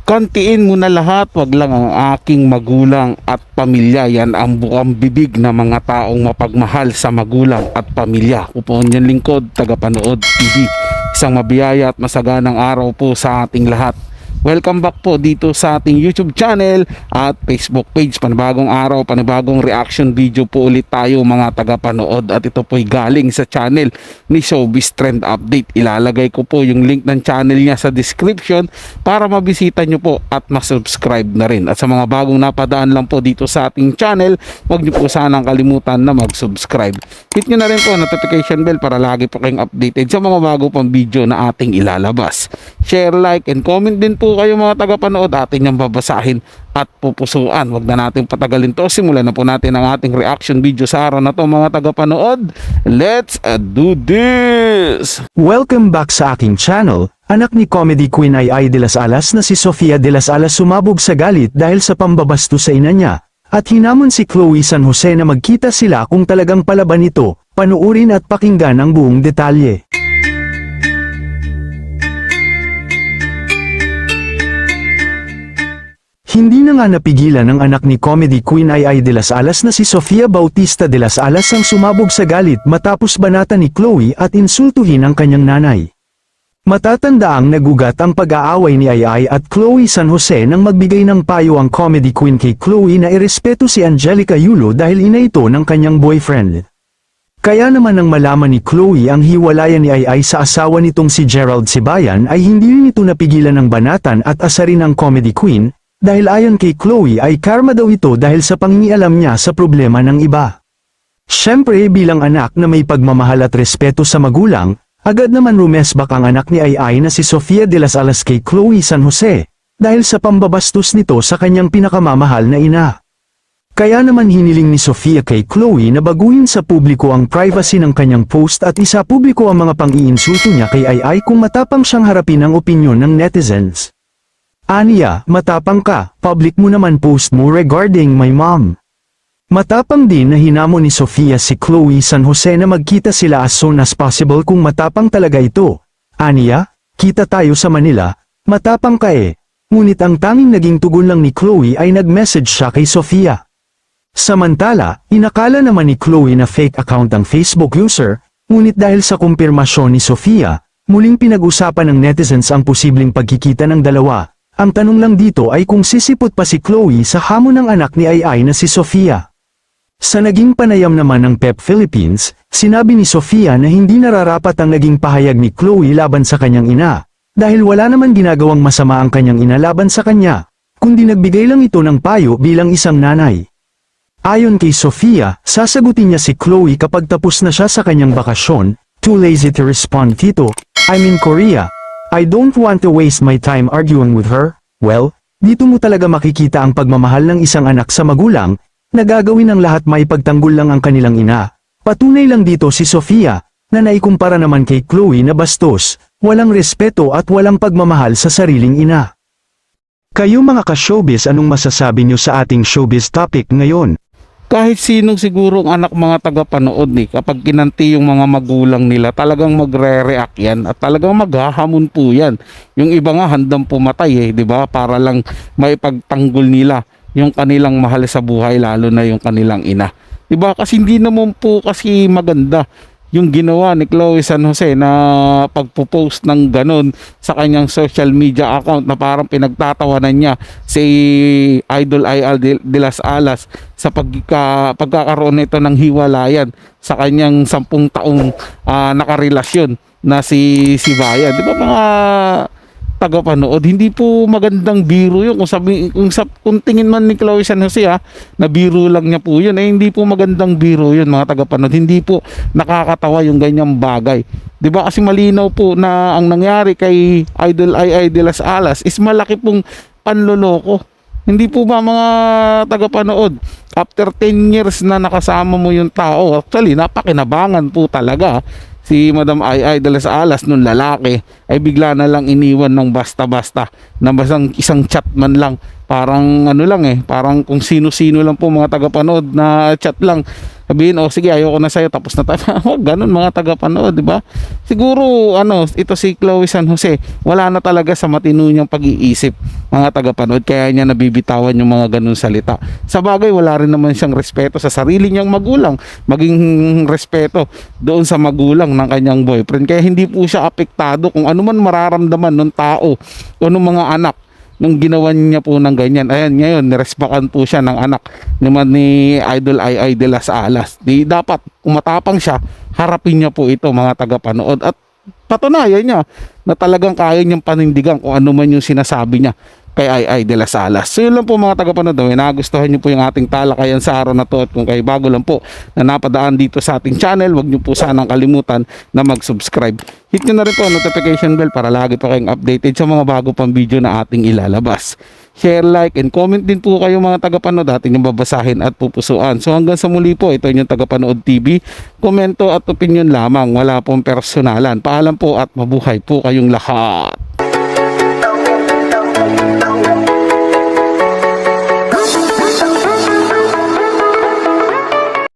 Kantiin mo na lahat, wag lang ang aking magulang at pamilya. Yan ang bukang bibig na mga taong mapagmahal sa magulang at pamilya. Ako po ang inyong lingkod, tagapanood TV. Isang mabiyaya at masaganang araw po sa ating lahat. Welcome back po dito sa ating YouTube channel at Facebook page. Panibagong araw, panibagong reaction video po ulit tayo mga tagapanood. At ito po'y galing sa channel ni Showbiz Trend Update. Ilalagay ko po yung link ng channel niya sa description para mabisita nyo po at masubscribe na rin. At sa mga bagong napadaan lang po dito sa ating channel, huwag nyo po sanang kalimutan na mag-subscribe. Hit nyo na rin po notification bell para lagi po kayong updated sa mga bago pang video na ating ilalabas. Share, like, and comment din po kayo mga tagapanood, atin yung babasahin at pupusuan. Wag na natin patagalin to, simulan na po natin ang ating reaction video sa araw na to mga tagapanood. Let's do this! Welcome back sa aking channel. Anak ni comedy queen Ai de las Alas na si Sofia de las Alas sumabog sa galit dahil sa pambabasto sa ina niya, at hinamon si Chloe San Jose na magkita sila kung talagang palaban ito. Panuurin at pakinggan ang buong detalye. Hindi na nga napigilan ng anak ni comedy queen Ai de las Alas na si Sofia Bautista de las Alas ang sumabog sa galit matapos banatan ni Chloe at insultuhin ang kanyang nanay. Matatandaang nagugat ang pag-aaway ni Ai at Chloe San Jose nang magbigay ng payo ang comedy queen kay Chloe na irespeto si Angelica Yulo dahil ina ito ng kanyang boyfriend. Kaya naman nang malaman ni Chloe ang hiwalayan ni Ai sa asawa nitong si Gerald Sibayan ay hindi rin ito napigilan ng banatan at asarin ang comedy queen. Dahil ayon kay Chloe ay karma daw ito dahil sa pangingialam niya sa problema ng iba. Siyempre bilang anak na may pagmamahal at respeto sa magulang, agad naman rumesbak ang anak ni Ai na si Sofia de las Alas kay Chloe San Jose, dahil sa pambabastos nito sa kanyang pinakamamahal na ina. Kaya naman hiniling ni Sofia kay Chloe na baguhin sa publiko ang privacy ng kanyang post at isa publiko ang mga pang-iinsulto niya kay Ai kung matapang siyang harapin ang opinyon ng netizens. Aniya, matapang ka, public mo naman post mo regarding my mom. Matapang din na hinamon ni Sofia si Chloe San Jose na magkita sila as soon as possible kung matapang talaga ito. Aniya, kita tayo sa Manila, matapang ka eh. Ngunit ang tanging naging tugon lang ni Chloe ay nag-message siya kay Sofia. Samantala, inakala naman ni Chloe na fake account ang Facebook user, ngunit dahil sa kumpirmasyon ni Sofia, muling pinag-usapan ng netizens ang posibleng pagkikita ng dalawa. Ang tanong lang dito ay kung sisipot pa si Chloe sa hamon ng anak ni Ai na si Sofia. Sa naging panayam naman ng PEP Philippines, sinabi ni Sofia na hindi nararapat ang naging pahayag ni Chloe laban sa kanyang ina, dahil wala naman ginagawang masama ang kanyang ina laban sa kanya, kundi nagbigay lang ito ng payo bilang isang nanay. Ayon kay Sofia, sasagutin niya si Chloe kapag tapos na siya sa kanyang bakasyon. Too lazy to respond, Tito. I'm in Korea. I don't want to waste my time arguing with her. Well, dito mo talaga makikita ang pagmamahal ng isang anak sa magulang, na gagawin ng lahat maipagtanggol lang ang kanilang ina. Patunay lang dito si Sofia, na naikumpara naman kay Chloe na bastos, walang respeto at walang pagmamahal sa sariling ina. Kayo mga ka-showbiz, anong masasabi nyo sa ating showbiz topic ngayon? Kahit sinong siguro ang anak mga tagapanood kapag kinanti yung mga magulang nila, talagang magre-react yan at talagang maghahamon po yan. Yung iba nga handang pumatay di ba? Para lang maipagtanggol nila yung kanilang mahal sa buhay, lalo na yung kanilang ina. Di ba? Kasi hindi naman po kasi maganda yung ginawa ni Chloe San Jose na pagpo-post ng ganon sa kanyang social media account na parang pinagtatawanan niya si Idol Ai de las Alas sa pagkakaroon nito ng hiwalayan sa kanyang 10 taong nakarelasyon na si Bayan. Di ba mga tagapanood, hindi po magandang biro yun. Kung tingin man ni Chloe San Jose na biro lang niya po yun, hindi po magandang biro yun mga tagapanood. Hindi po nakakatawa yung ganyang bagay. Di ba kasi malinaw po na ang nangyari kay Idol Ai de las Alas is malaki pong panloloko. Hindi po ba mga tagapanood, after 10 years na nakasama mo yung tao, actually napakinabangan po talaga si Madam Ai de las Alas nung lalaki ay bigla na lang iniwan ng basta-basta na basang isang chat man lang, parang ano lang parang kung sino-sino lang po mga tagapanood na chat lang sabihin, oh sige, ayoko na sa'yo, tapos na tayo. Wag ganun mga tagapanood, di ba? Siguro, ito si Chloe San Jose, wala na talaga sa matino niyang pag-iisip, mga tagapanood, kaya niya nabibitawan yung mga ganun salita. Sa bagay, wala rin naman siyang respeto sa sarili niyang magulang, maging respeto doon sa magulang ng kanyang boyfriend. Kaya hindi po siya apektado kung ano man mararamdaman ng tao o ng mga anak nung ginawa niya po ng ganyan. Ayan, ngayon, nirespakan po siya ng anak naman ni Idol Ai de las Alas. Di dapat, kung matapang siya, harapin niya po ito, mga tagapanood. At patunayan niya na talagang kaya niyang panindigan kung ano man yung sinasabi niya kay Ai de las Alas. So yun lang po mga tagapanood, nagustuhan niyo po yung ating talakayan sa araw na to, at kung kayo bago lang po na napadaan dito sa ating channel, wag niyo po sanang kalimutan na mag-subscribe. Hit niyo na rin po ang notification bell para lagi po kayong updated sa mga bago pang video na ating ilalabas. Share, like, and comment din po kayo mga tagapanood, ating yung babasahin at pupusuan. So hanggang sa muli po, ito yung Tagapanood TV. Komento at opinion lamang, wala pong personalan. Paalam po at mabuhay po kayong lahat.